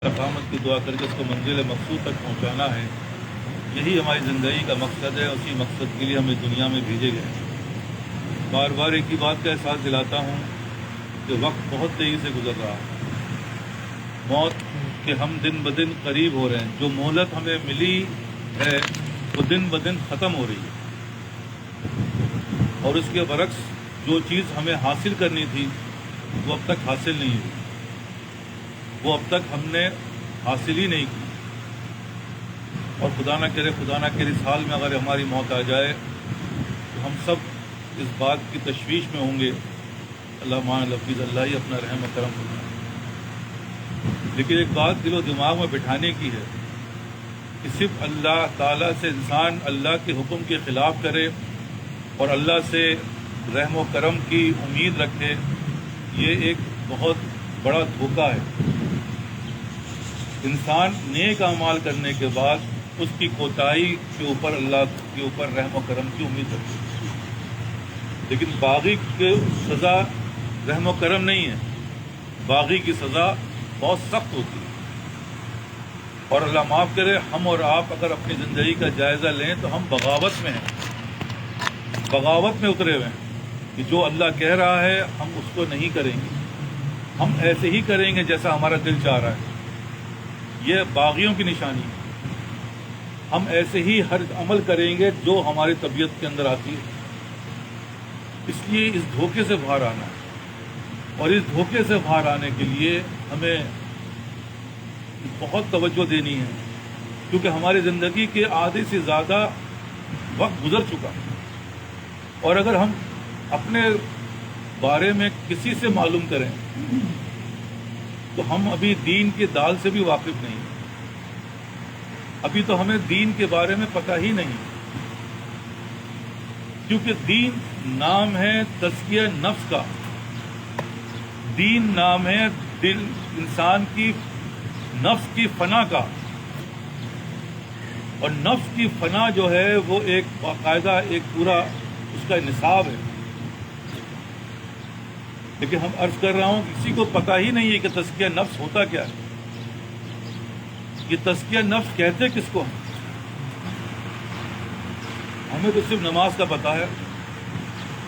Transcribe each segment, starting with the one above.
رحمت کی دعا کر کے اس کو منزل مقصود تک پہنچانا ہے. یہی ہماری زندگی کا مقصد ہے. اسی مقصد کے لیے ہمیں دنیا میں بھیجے گئے. بار بار ایک ہی بات کا احساس دلاتا ہوں کہ وقت بہت تیزی سے گزر رہا ہے. موت کے ہم دن بدن قریب ہو رہے ہیں. جو مہلت ہمیں ملی ہے وہ دن بدن ختم ہو رہی ہے، اور اس کے برعکس جو چیز ہمیں حاصل کرنی تھی وہ اب تک حاصل نہیں ہوئی. وہ اب تک ہم نے حاصل ہی نہیں کی. اور خدا نہ کرے اس حال میں اگر ہماری موت آ جائے تو ہم سب اس بات کی تشویش میں ہوں گے. اللہ مان لفظ اللہ ہی اپنا رحم و کرم فرمائے. لیکن ایک بات دل و دماغ میں بٹھانے کی ہے کہ صرف اللہ تعالیٰ سے انسان اللہ کے حکم کے خلاف کرے اور اللہ سے رحم و کرم کی امید رکھے، یہ ایک بہت بڑا دھوکہ ہے. انسان نیک اعمال کرنے کے بعد اس کی کوتاہی کے اوپر اللہ کے اوپر رحم و کرم کی امید رکھے. لیکن باغی کی سزا رحم و کرم نہیں ہے. باغی کی سزا بہت سخت ہوتی ہے. اور اللہ معاف کرے، ہم اور آپ اگر اپنی زندگی کا جائزہ لیں تو ہم بغاوت میں ہیں، بغاوت میں اترے ہوئے ہیں کہ جو اللہ کہہ رہا ہے ہم اس کو نہیں کریں گے. ہم ایسے ہی کریں گے جیسا ہمارا دل چاہ رہا ہے. یہ باغیوں کی نشانی ہے. ہم ایسے ہی ہر عمل کریں گے جو ہماری طبیعت کے اندر آتی ہے. اس لیے اس دھوکے سے باہر آنا ہے. اور اس دھوکے سے باہر آنے کے لیے ہمیں بہت توجہ دینی ہے، کیونکہ ہماری زندگی کے آدھے سے زیادہ وقت گزر چکا ہے. اور اگر ہم اپنے بارے میں کسی سے معلوم کریں تو ہم ابھی دین کے دال سے بھی واقف نہیں. ابھی تو ہمیں دین کے بارے میں پتہ ہی نہیں، کیونکہ دین نام ہے تزکیہ نفس کا. دین نام ہے دل انسان کی نفس کی فنا کا. اور نفس کی فنا جو ہے وہ ایک باقاعدہ ایک پورا اس کا نصاب ہے. لیکن ہم عرض کر رہا ہوں کسی کو پتہ ہی نہیں ہے کہ تزکیہ نفس ہوتا کیا ہے. یہ تزکیہ نفس کہتے کس کو ہیں؟ ہمیں تو صرف نماز کا پتہ ہے،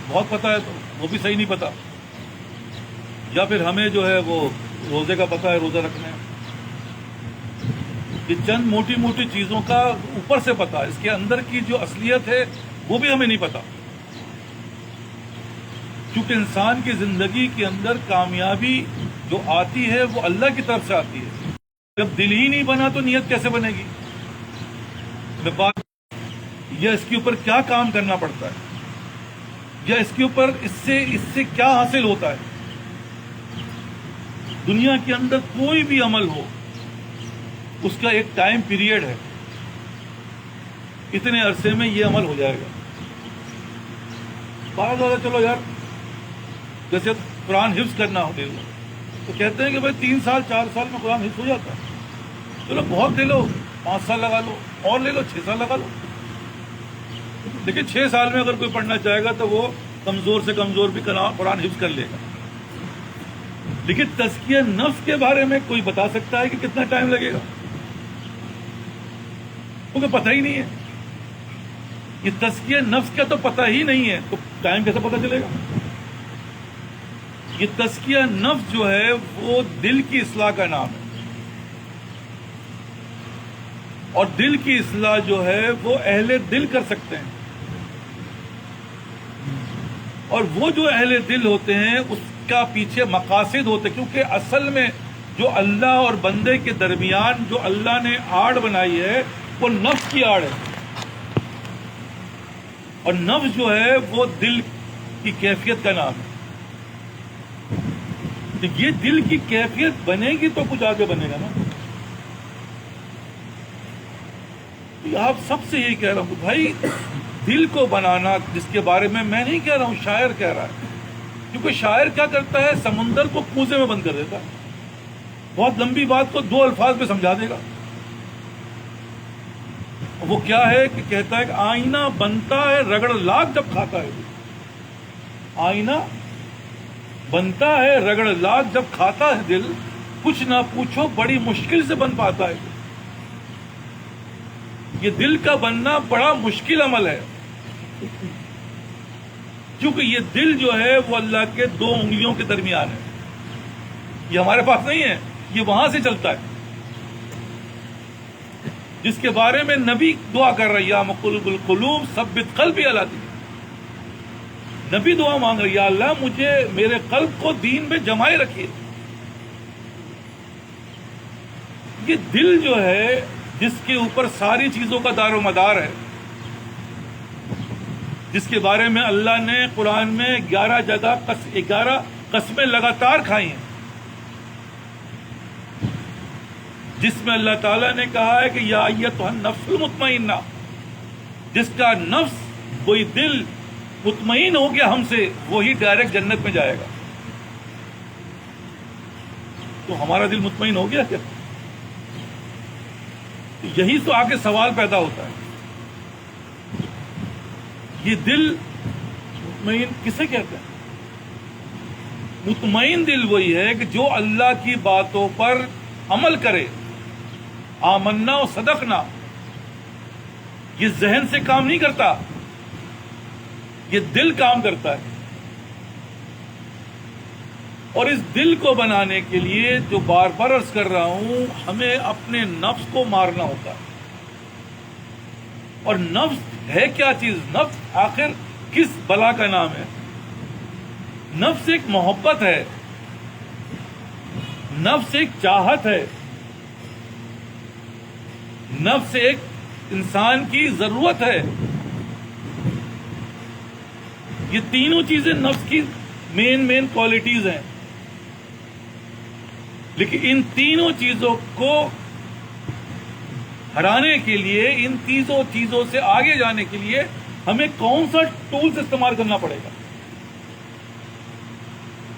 بہت پتہ ہے تو وہ بھی صحیح نہیں پتہ. یا پھر ہمیں جو ہے وہ روزے کا پتہ ہے، روزہ رکھنا ہے. یہ چند موٹی موٹی چیزوں کا اوپر سے پتہ ہے، اس کے اندر کی جو اصلیت ہے وہ بھی ہمیں نہیں پتہ. کیونکہ انسان کی زندگی کے اندر کامیابی جو آتی ہے وہ اللہ کی طرف سے آتی ہے. جب دل ہی نہیں بنا تو نیت کیسے بنے گی؟ یا اس کے اوپر کیا کام کرنا پڑتا ہے، یا اس کے اوپر اس سے کیا حاصل ہوتا ہے. دنیا کے اندر کوئی بھی عمل ہو اس کا ایک ٹائم پیریڈ ہے، اتنے عرصے میں یہ عمل ہو جائے گا. بہت زیادہ چلو یار، جیسے قرآن حفظ کرنا ہو تو کہتے ہیں کہ بھائی 3 سال 4 سال میں قرآن حفظ ہو جاتا ہے. چلو بہت لے لو، 5 سال لگا لو، اور لے لو 6 سال لگا لو. لیکن 6 سال میں اگر کوئی پڑھنا چاہے گا تو وہ کمزور سے کمزور بھی قرآن حفظ کر لے گا. لیکن تزکیہ نفس کے بارے میں کوئی بتا سکتا ہے کہ کتنا ٹائم لگے گا؟ کیونکہ پتہ ہی نہیں ہے. یہ تزکیہ نفس کا تو پتہ ہی نہیں ہے تو ٹائم کیسے پتہ چلے گا؟ یہ تزکیہ نفس جو ہے وہ دل کی اصلاح کا نام ہے. اور دل کی اصلاح جو ہے وہ اہل دل کر سکتے ہیں. اور وہ جو اہل دل ہوتے ہیں اس کا پیچھے مقاصد ہوتے ہیں، کیونکہ اصل میں جو اللہ اور بندے کے درمیان جو اللہ نے آڑ بنائی ہے وہ نفس کی آڑ ہے. اور نفس جو ہے وہ دل کی کیفیت کا نام ہے. تو یہ دل کی کیفیت بنے گی تو کچھ آگے بنے گا نا. آپ سب سے یہی کہہ رہا ہوں کہ بھائی دل کو بنانا، جس کے بارے میں نہیں کہہ رہا ہوں، شاعر کہہ رہا ہے. کیونکہ شاعر کیا کرتا ہے، سمندر کو کوزے میں بند کر دیتا ہے. بہت لمبی بات کو 2 الفاظ میں سمجھا دے گا. وہ کیا ہے کہ کہتا ہے کہ آئینہ بنتا ہے رگڑ لاگ جب کھاتا ہے. آئینہ بنتا ہے رگڑ لاگ جب کھاتا ہے دل، کچھ نہ پوچھو بڑی مشکل سے بن پاتا ہے. یہ دل کا بننا بڑا مشکل عمل ہے، کیونکہ یہ دل جو ہے وہ اللہ کے 2 انگلیوں کے درمیان ہے. یہ ہمارے پاس نہیں ہے، یہ وہاں سے چلتا ہے، جس کے بارے میں نبی دعا کر رہا ہے، یا مقلب القلوب ثبت قلبی علی دین. نبی دعا مانگ رہا ہے، یا اللہ مجھے میرے قلب کو دین میں جمائے رکھیے. یہ دل جو ہے جس کے اوپر ساری چیزوں کا دار و مدار ہے، جس کے بارے میں اللہ نے قرآن میں 11 جگہ 11 قسمیں لگاتار کھائی ہیں، جس میں اللہ تعالیٰ نے کہا ہے کہ یا ایتھا النفس المطمئنہ، جس کا نفس وہی دل مطمئن ہو گیا ہم سے، وہی ڈائریکٹ جنت میں جائے گا. تو ہمارا دل مطمئن ہو گیا کیا؟ یہی تو آگے سوال پیدا ہوتا ہے، یہ دل مطمئن کسے کہتے ہیں؟ مطمئن دل وہی ہے کہ جو اللہ کی باتوں پر عمل کرے. آمنا و صدقنا، یہ ذہن سے کام نہیں کرتا، یہ دل کام کرتا ہے. اور اس دل کو بنانے کے لیے جو بار بار عرض کر رہا ہوں، ہمیں اپنے نفس کو مارنا ہوتا ہے. اور نفس ہے کیا چیز؟ نفس آخر کس بلا کا نام ہے؟ نفس ایک محبت ہے، نفس ایک چاہت ہے، نفس ایک انسان کی ضرورت ہے. یہ تینوں چیزیں نفس کی مین کوالٹیز ہیں. لیکن ان تینوں چیزوں کو ہرانے کے لیے، ان تینوں چیزوں سے آگے جانے کے لیے ہمیں کون سا ٹولز استعمال کرنا پڑے گا؟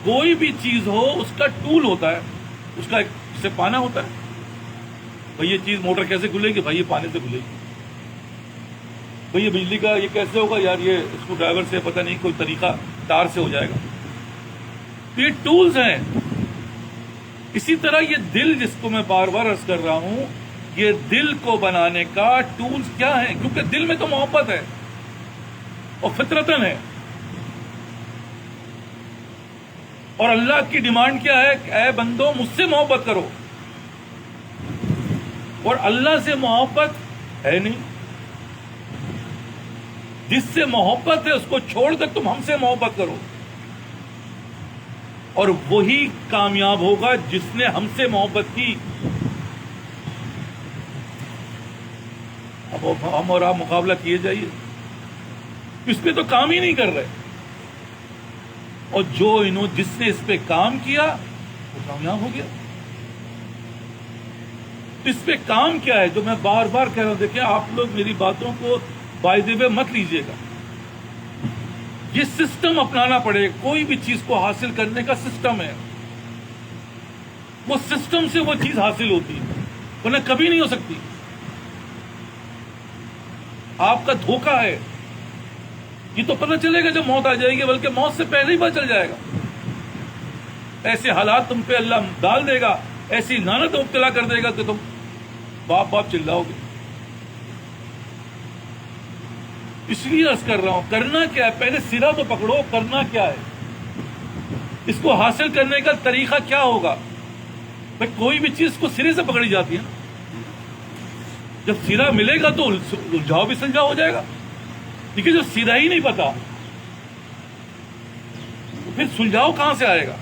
کوئی بھی چیز ہو اس کا ٹول ہوتا ہے، اس کا اسے پانا ہوتا ہے. بھئی یہ چیز موٹر کیسے کھلے گی؟ بھائی یہ پانے سے کھلے گی. بھئی یہ بجلی کا یہ کیسے ہوگا؟ یار یہ اسکرو ڈرائیور سے پتہ نہیں کوئی طریقہ تار سے ہو جائے گا. یہ ٹولز ہیں. اسی طرح یہ دل جس کو میں بار بار عرض کر رہا ہوں، یہ دل کو بنانے کا ٹولز کیا ہیں؟ کیونکہ دل میں تو محبت ہے اور فطرتاً ہے. اور اللہ کی ڈیمانڈ کیا ہے کہ اے بندو مجھ سے محبت کرو. اور اللہ سے محبت ہے نہیں. جس سے محبت ہے اس کو چھوڑ کر تم ہم سے محبت کرو. اور وہی کامیاب ہوگا جس نے ہم سے محبت کی. اب ہم اور آپ مقابلہ کیے جائیے، اس پہ تو کام ہی نہیں کر رہے. اور جس نے اس پہ کام کیا وہ کامیاب ہو گیا. اس پہ کام کیا ہے جو میں بار بار کہہ رہا ہوں؟ دیکھیں آپ لوگ میری باتوں کو بائی دی وے مت لیجیے گا. یہ سسٹم اپنانا پڑے گا. کوئی بھی چیز کو حاصل کرنے کا سسٹم ہے، وہ سسٹم سے وہ چیز حاصل ہوتی ہے، ورنہ کبھی نہیں ہو سکتی. آپ کا دھوکہ ہے. یہ تو پتہ چلے گا جب موت آ جائے گی، بلکہ موت سے پہلے ہی پتہ چل جائے گا. ایسے حالات تم پہ اللہ ڈال دے گا، ایسی لعنت مبتلا کر دے گا کہ تم باپ باپ چلاؤ گے. اس لیے عرض کر رہا ہوں، کرنا کیا ہے؟ پہلے سرا تو پکڑو. کرنا کیا ہے؟ اس کو حاصل کرنے کا طریقہ کیا ہوگا؟ بھائی کوئی بھی چیز کو سرے سے پکڑی جاتی ہے نا. جب سرا ملے گا تو الجھاؤ بھی سلجھاؤ ہو جائے گا. لیکن جب سیدھا ہی نہیں پتا تو پھر سلجھاؤ کہاں سے آئے گا؟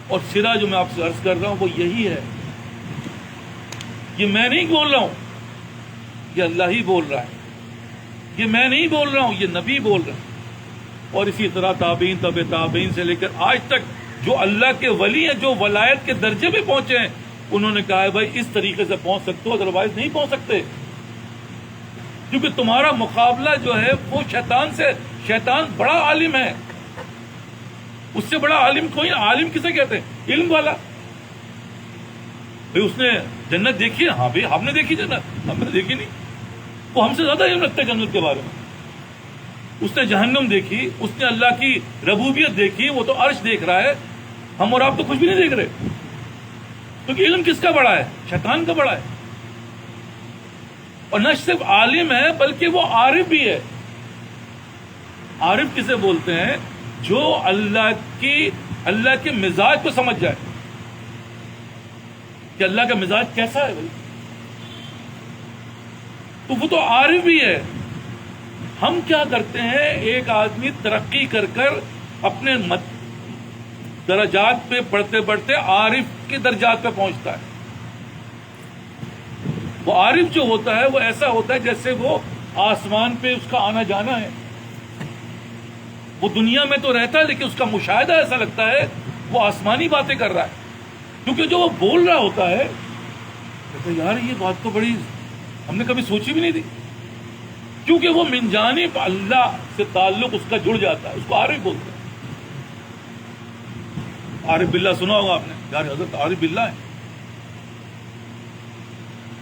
اور سرا جو میں آپ سے عرض کر رہا ہوں وہ یہی ہے. یہ میں نہیں بول رہا ہوں، یہ اللہ ہی بول رہا ہے. یہ میں نہیں بول رہا ہوں، یہ نبی بول رہا ہے. اور اسی طرح تابعین، تبع تابعین سے لے کر آج تک جو اللہ کے ولی ہیں، جو ولایت کے درجے پہ پہنچے ہیں، انہوں نے کہا ہے بھائی اس طریقے سے پہنچ سکتے ہو، ادروائز نہیں پہنچ سکتے. کیونکہ تمہارا مقابلہ جو ہے وہ شیطان سے. شیطان بڑا عالم ہے، اس سے بڑا عالم کوئی. عالم کسے کہتے ہیں؟ علم والا. بھائی اس نے جنت دیکھی ہے؟ ہاں بھائی ہم نے دیکھی جنت، ہم نے دیکھی نہیں. وہ ہم سے زیادہ علم رکھتے ہیں جنت کے بارے میں. اس نے جہنم دیکھی، اس نے اللہ کی ربوبیت دیکھی، وہ تو عرش دیکھ رہا ہے. ہم اور آپ تو کچھ بھی نہیں دیکھ رہے. کیونکہ علم کس کا بڑا ہے؟ شیطان کا بڑا ہے. اور نہ صرف عالم ہے بلکہ وہ عارف بھی ہے. عارف کسے بولتے ہیں؟ جو اللہ کے مزاج کو سمجھ جائے کہ اللہ کا مزاج کیسا ہے بھائی، تو وہ تو عارف بھی ہے. ہم کیا کرتے ہیں، ایک آدمی ترقی کر اپنے درجات پہ بڑھتے بڑھتے عارف کے درجات پہ پہنچتا ہے. وہ عارف جو ہوتا ہے وہ ایسا ہوتا ہے جیسے وہ آسمان پہ اس کا آنا جانا ہے. وہ دنیا میں تو رہتا ہے لیکن اس کا مشاہدہ ایسا لگتا ہے وہ آسمانی باتیں کر رہا ہے. کیونکہ جو وہ بول رہا ہوتا ہے کہتا ہے یار یہ بات تو بڑی ہم نے کبھی سوچی بھی نہیں تھی. کیونکہ وہ من جانب اللہ سے تعلق اس کا جڑ جاتا ہے، اس کو عارف بولتے ہیں. عارف باللہ سنا ہوگا آپ نے، یار حضرت عارف باللہ ہے.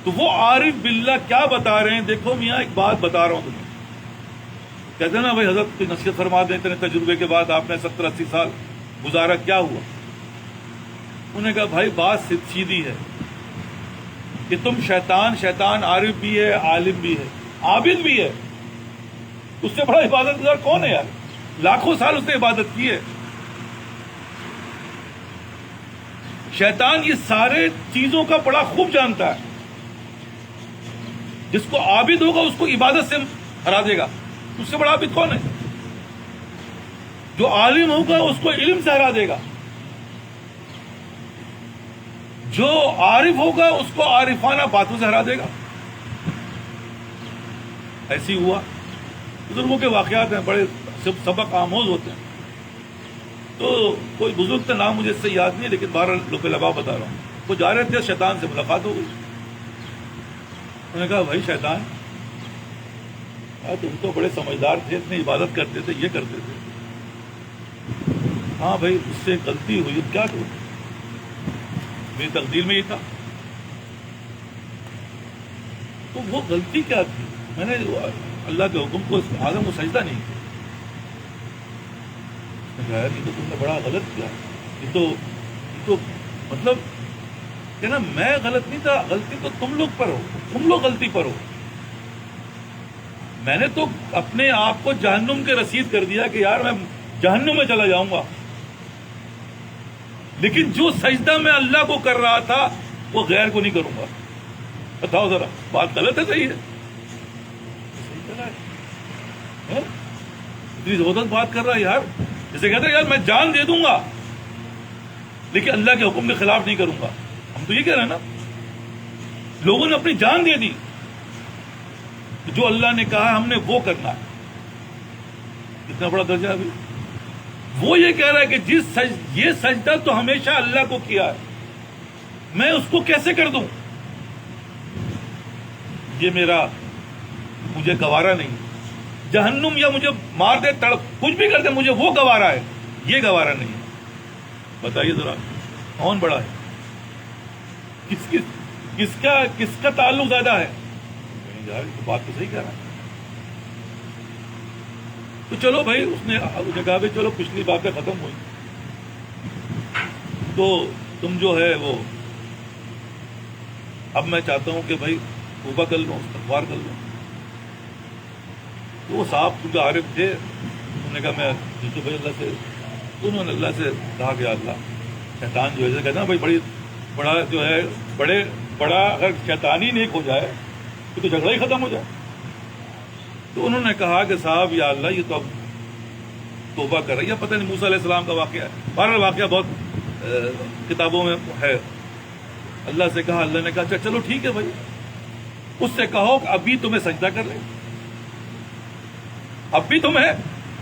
تو وہ عارف باللہ کیا بتا رہے ہیں؟ دیکھو میاں ایک بات بتا رہا ہوں تمہیں. کہتے ہیں نا بھائی حضرت کوئی نصیحت فرما دیں، اتنے تجربے کے بعد آپ نے 70-80 سال گزارا، کیا ہوا؟ انہوں نے کہا بھائی بات سیدھی ہے کہ تم شیطان عارف بھی ہے، عالم بھی ہے، عابد بھی ہے. اس سے بڑا عبادت گزار کون ہے یار؟ لاکھوں سال اس نے عبادت کی ہے. شیطان یہ سارے چیزوں کا بڑا خوب جانتا ہے. جس کو عابد ہوگا اس کو عبادت سے ہرا دے گا. اس سے بڑا عابد کون ہے؟ جو عالم ہوگا اس کو علم سے ہرا دے گا. جو عارف ہوگا اس کو عارفانہ باتوں سے ہرا دے گا. ایسی ہوا. بزرگوں کے واقعات ہیں، بڑے سبق آموز ہوتے ہیں. تو کوئی بزرگ کا نام مجھے اس سے یاد نہیں، لیکن بہرحال لوک لبا بتا رہا ہوں. وہ جا رہے تھے، شیطان سے ملاقات ہو گئی. انہوں نے کہا بھائی شیطان، تم تو بڑے سمجھدار تھے، اتنی عبادت کرتے تھے، یہ کرتے تھے. ہاں بھائی اس سے غلطی ہوئی، کیا کروں، میری تقدیر میں یہ تھا. تو وہ غلطی کیا تھی؟ میں نے اللہ کے حکم کو آدم کو سجدہ نہیں کیا. یہ تو تم نے بڑا غلط کیا. یہ تو مطلب کہ نا میں غلط نہیں تھا، غلطی تو تم لوگ پر ہو، تم لوگ غلطی پر ہو. میں نے تو اپنے آپ کو جہنم کے رسید کر دیا کہ یار میں جہنم میں چلا جاؤں گا. لیکن جو سجدہ میں اللہ کو کر رہا تھا وہ غیر کو نہیں کروں گا. بتاؤ ذرا بات غلط ہے صحیح ہے؟ صحیح کر رہا ہے. اتنی زبردست بات کر رہا ہے یار. جیسے کہتے ہیں یار میں جان دے دوں گا لیکن اللہ کے حکم کے خلاف نہیں کروں گا. ہم تو یہ کہہ رہے ہیں نا، لوگوں نے اپنی جان دے دی. جو اللہ نے کہا ہم نے وہ کرنا ہے. کتنا بڑا درجہ ہے ابھی. وہ یہ کہہ رہا ہے کہ یہ سجدہ تو ہمیشہ اللہ کو کیا ہے، میں اس کو کیسے کر دوں؟ یہ مجھے گوارا نہیں. جہنم یا مجھے مار دے، تڑپ، کچھ بھی کر دے، مجھے وہ گوارا ہے، یہ گوارا نہیں ہے. بتائیے ذرا کون بڑا ہے؟ کس کا تعلق زیادہ ہے؟ بات تو صحیح کہہ رہا ہے. تو چلو بھائی اس نے کہا بھائی چلو پچھلی باتیں ختم ہوئی، تو تم جو ہے وہ اب میں چاہتا ہوں کہ بھائی توبہ کر لو، استغفار کر لو. تو وہ صاحب کیونکہ عارف تھے، انہوں نے کہا میں جیسے بھائی اللہ سے، انہوں نے اللہ سے کہا کہ اللہ شیطان جو ہے کہتا نا بھائی بڑا اگر شیطانی نیک ہو جائے تو جھگڑا ہی ختم ہو جائے. تو انہوں نے کہا کہ صاحب یا اللہ یہ تو اب توبہ کر رہی ہے. پتہ نہیں موسیٰ علیہ السلام کا واقعہ ہے، بہرحال واقعہ بہت کتابوں میں ہے. اللہ سے کہا، اللہ نے کہا اچھا چلو ٹھیک ہے بھائی، اس سے کہو کہ ابھی تمہیں سجدہ کر لے، اب بھی تمہیں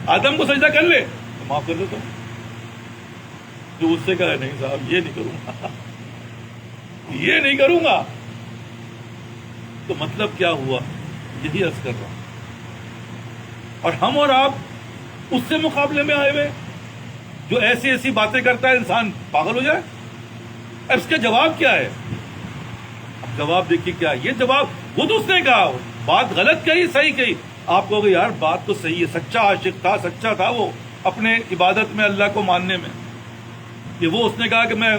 آدم کو سجدہ کر لے تو معاف کر دو تم. جو اس سے کہا نہیں صاحب یہ نہیں کروں گا، یہ نہیں کروں گا. تو مطلب کیا ہوا؟ یہی عرض کر رہا ہوں. اور ہم اور آپ اس سے مقابلے میں آئے ہوئے جو ایسی باتیں کرتا ہے انسان پاگل ہو جائے. اب اس کا جواب کیا ہے؟ اب جواب دیکھیے کیا. یہ جواب وہ تو اس نے کہا بات غلط کہی، صحیح کہی. آپ کہو گے یار بات تو صحیح ہے، سچا عاشق تھا، سچا تھا وہ اپنے عبادت میں، اللہ کو ماننے میں. کہ وہ اس نے کہا کہ میں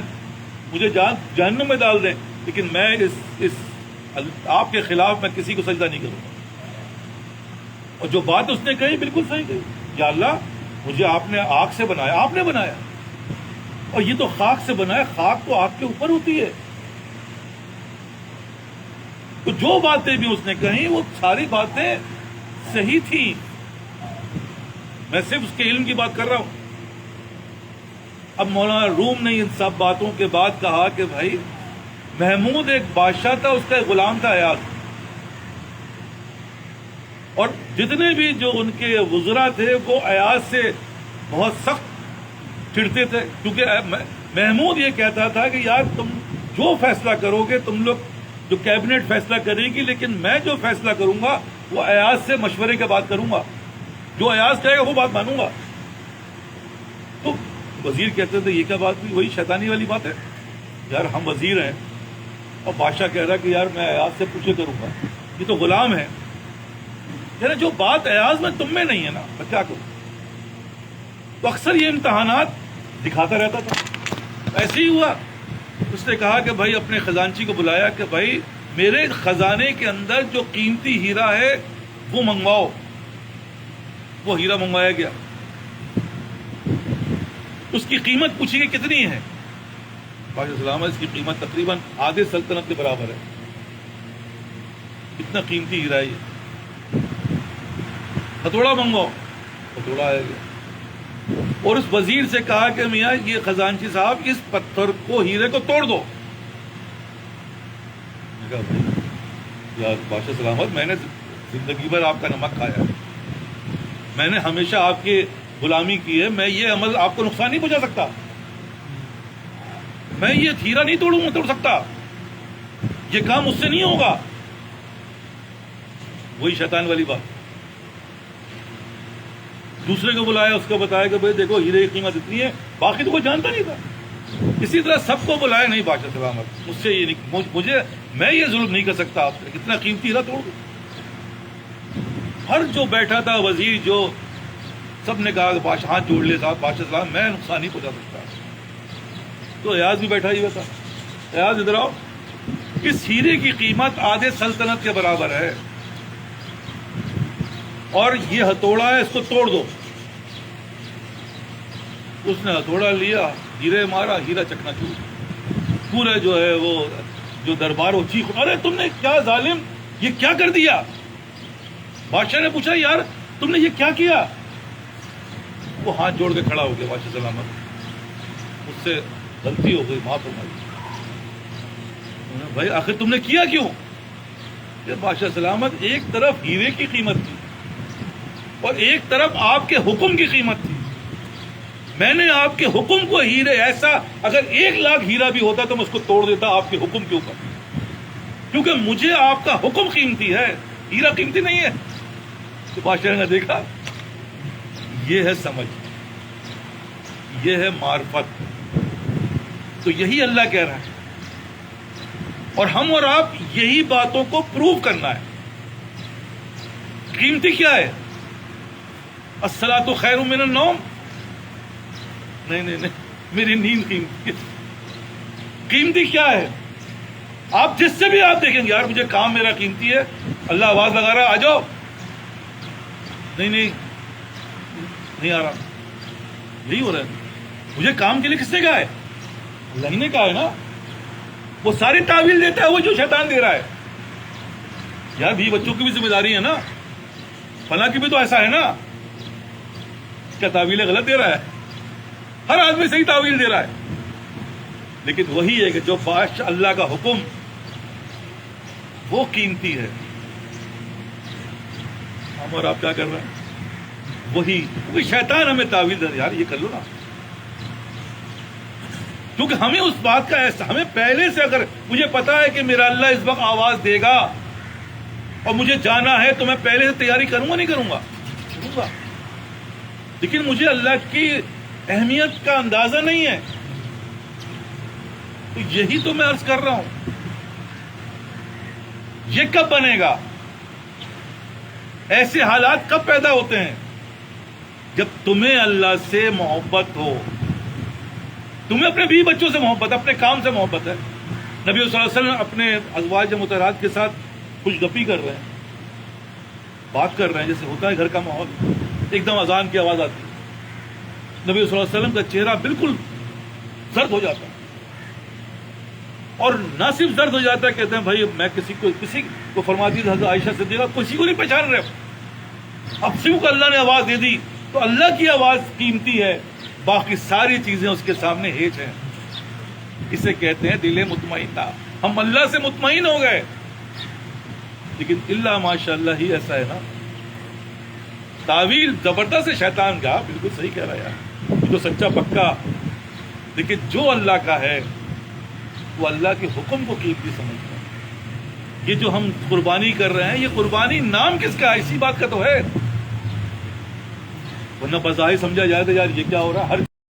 مجھے جہنم میں ڈال دیں، لیکن میں اس آپ کے خلاف میں کسی کو سجدہ نہیں کروں گا۔ اور جو بات اس نے کہی بالکل صحیح کہی، یا اللہ مجھے آپ نے آگ سے بنایا، آپ نے بنایا، اور یہ تو خاک سے بنایا، خاک تو آگ کے اوپر ہوتی ہے۔ تو جو باتیں بھی اس نے کہیں وہ ساری باتیں صحیح تھیں، میں صرف اس کے علم کی بات کر رہا ہوں۔ اب مولانا روم نے ان سب باتوں کے بعد کہا کہ بھائی محمود ایک بادشاہ تھا، اس کا ایک غلام تھا ایاز، اور جتنے بھی جو ان کے وزراء تھے وہ ایاز سے بہت سخت چڑھتے تھے، کیونکہ محمود یہ کہتا تھا کہ یار تم جو فیصلہ کرو گے، تم لوگ جو کیبنٹ فیصلہ کرے گی، لیکن میں جو فیصلہ کروں گا وہ ایاز سے مشورے کے بعد کروں گا، جو ایاز کہے گا وہ بات مانوں گا۔ تو وزیر کہتے تھے یہ کیا بات ہوئی؟ وہی شیطانی والی بات ہے، یار ہم وزیر ہیں اور بادشاہ کہہ رہا کہ یار میں ایاز سے پوچھے کروں گا، یہ تو غلام ہے، یعنی جو بات ایاز میں تم میں نہیں ہے نا، میں کیا کروں؟ تو اکثر یہ امتحانات دکھاتا رہتا تھا۔ ایسے ہی ہوا، اس نے کہا کہ بھائی اپنے خزانچی کو بلایا کہ بھائی میرے خزانے کے اندر جو قیمتی ہیرا ہے وہ منگواؤ۔ وہ ہیرا منگوایا گیا، اس کی قیمت پوچھی گئی کتنی ہے؟ بادشاہ سلامت اس کی قیمت تقریباً آدھے سلطنت کے برابر ہے، اتنا قیمتی ہیرا ہے یہ۔ ہتھوڑا منگواؤ، ہتھوڑا آیا گیا، اور اس وزیر سے کہا کہ میاں یہ خزانچی صاحب اس پتھر کو، ہیرے کو توڑ دو۔ میں کہا بھائی یار بادشاہ سلامت میں نے زندگی بھر آپ کا نمک کھایا، میں نے ہمیشہ آپ کی غلامی کی ہے، میں یہ عمل آپ کو نقصان نہیں پہنچا سکتا، میں یہ ہیرا نہیں توڑ سکتا، یہ کام اس سے نہیں ہوگا۔ وہی شیطان والی بات، دوسرے کو بلایا، اس کو بتایا کہ بھائی دیکھو ہیرے کی قیمت اتنی ہے، باقی تو کوئی جانتا نہیں تھا۔ اسی طرح سب کو بلایا، نہیں بادشاہ سلامت مجھ سے یہ نہیں، میں یہ ظلم نہیں کر سکتا آپ سے، اتنا قیمتی ہیرا توڑ دو۔ ہر جو بیٹھا تھا وزیر جو، سب نے کہا کہ بادشاہ ہاتھ جوڑ لے صاحب، بادشاہ صاحب میں نقصان نہیں پہنچا سکتا۔ تو ایاز بھی بیٹھا ہی ہوا تھا، ایاز ادھر آؤ، اس ہیرے کی قیمت آدھے سلطنت کے برابر ہے، اور یہ ہتھوڑا ہے، اس کو توڑ دو۔ اس نے ہتھوڑا لیا، ہیرے مارا، ہیرا چکنا چور، پورے جو ہے وہ جو دربار ہو چیخ، ارے تم نے کیا ظالم، یہ کیا کر دیا؟ بادشاہ نے پوچھا یار تم نے یہ کیا کیا؟ وہ ہاتھ جوڑ کے کھڑا ہو گیا، بادشاہ سلامت مجھ سے غلطی ہو گئی، معاف فرما دیجیے۔ بھائی آخر تم نے کیا کیوں؟ یہ بادشاہ سلامت ایک طرف ہیرے کی قیمت تھی اور ایک طرف آپ کے حکم کی قیمت تھی، میں نے آپ کے حکم کو ہیرے، ایسا اگر 1,00,000 ہیرا بھی ہوتا تو میں اس کو توڑ دیتا آپ کے حکم کے اوپر، کیونکہ مجھے آپ کا حکم قیمتی ہے، ہیرا قیمتی نہیں ہے۔ تو بادشاہ نے دیکھا یہ ہے سمجھ، یہ ہے معرفت، تو یہی اللہ کہہ رہا ہے، اور ہم اور آپ یہی باتوں کو پروو کرنا ہے۔ قیمتی کیا ہے؟ الصلاۃ خیر من النوم، نہیں، میری نیند قیمتی ہے۔ قیمتی کیا ہے؟ آپ جس سے بھی آپ دیکھیں گے، یار مجھے کام میرا قیمتی ہے، اللہ آواز لگا رہا ہے آ جاؤ، نہیں آ رہا، یہی ہو رہا ہے۔ مجھے کام کے لیے کس نے کہا ہے؟ اللہ ہی نے کہا ہے نا۔ وہ ساری تعویل دیتا ہے وہ جو شیطان دے رہا ہے، یار بھی بچوں کی بھی ذمہ داری ہے نا، فلاں کی بھی تو ایسا ہے نا، کیا تعویلیں غلط دے رہا ہے؟ ہر آدمی صحیح تعویل دے رہا ہے، لیکن وہی ہے کہ جو بادشاہ اللہ کا حکم وہ قیمتی ہے۔ ہم اور آپ کیا کر رہے ہیں؟ وہی شیطان ہمیں تعویل دے رہا ہے، یار یہ کر لو نا، کیونکہ ہمیں اس بات کا ایسا، ہمیں پہلے سے اگر مجھے پتا ہے کہ میرا اللہ اس وقت آواز دے گا اور مجھے جانا ہے تو میں پہلے سے تیاری کروں گا، نہیں کروں گا، لیکن مجھے اللہ کی اہمیت کا اندازہ نہیں ہے، تو یہی تو میں عرض کر رہا ہوں۔ یہ کب بنے گا؟ ایسے حالات کب پیدا ہوتے ہیں؟ جب تمہیں اللہ سے محبت ہو، تمہیں اپنے بیوی بچوں سے محبت ہے، اپنے کام سے محبت ہے. نبی صلی اللہ علیہ وسلم اپنے ازواج مطہرات کے ساتھ خوش گپی کر رہے ہیں، بات کر رہے ہیں جیسے ہوتا ہے گھر کا ماحول. ایک دم اذان کی آواز آتی ہے، نبی صلی اللہ علیہ وسلم کا چہرہ بالکل زرد ہو جاتا ہے، اور نہ صرف زرد ہو جاتا ہے، کہتے ہیں بھائی میں کسی کو فرماتی تھی حضرت عائشہ صدیقہ کسی کو نہیں پہچان رہے، اب صرف کو اللہ نے آواز دے دی تو اللہ کی آواز قیمتی ہے، باقی ساری چیزیں اس کے سامنے ہیچ ہیں. اسے کہتے ہیں دل مطمئنہ. ہم اللہ سے مطمئن ہو گئے، لیکن اللہ ماشاء اللہ ہی ایسا ہے نا. تعویل زبردست ہے شیطان کا، بالکل صحیح کہہ رہا ہے یار، جو سچا پکا. لیکن جو اللہ کا ہے وہ اللہ کے حکم کو قیمتی سمجھتا ہے. یہ جو ہم قربانی کر رہے ہیں، یہ قربانی نام کس کا ہے؟ اسی بات کا تو ہے، ورنہ بظاہر سمجھا جائے تو یار یہ کیا ہو رہا ہے. ہر